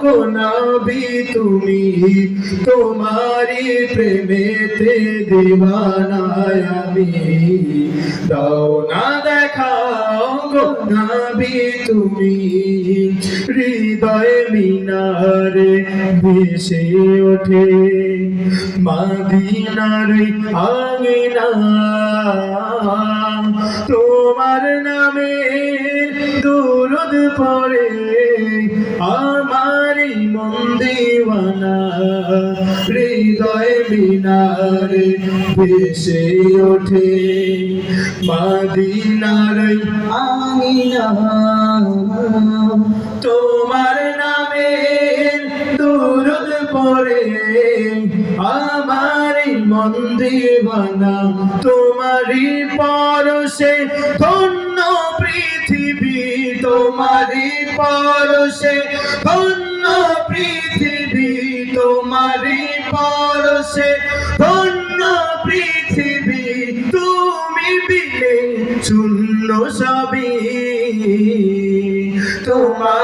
গো নবী তুমি, তোমারি প্রেমেতে দিওয়ানা আমি। দাও না দেখাও গো নবী তুমি, হৃদয় মিনারে ভেসে ওঠে মদিনার আঙিনা। তোমার নামে দুরুদ পড়ে আমারি মন দিওয়ানা, হৃদয় মিনারে ভেসে ওঠে মদিনার আঙিনা। তোমার নামে দুরুদ পড়ে আমারি মন দিওয়ানা, তোমারি পরশে ধন্য পৃথিবী, তোমারি পরশে ধন্য পৃথিবী, তোমারি পরশে ধন্য পৃথিবী। তুমি বিনে শূন্য সবই তোমার।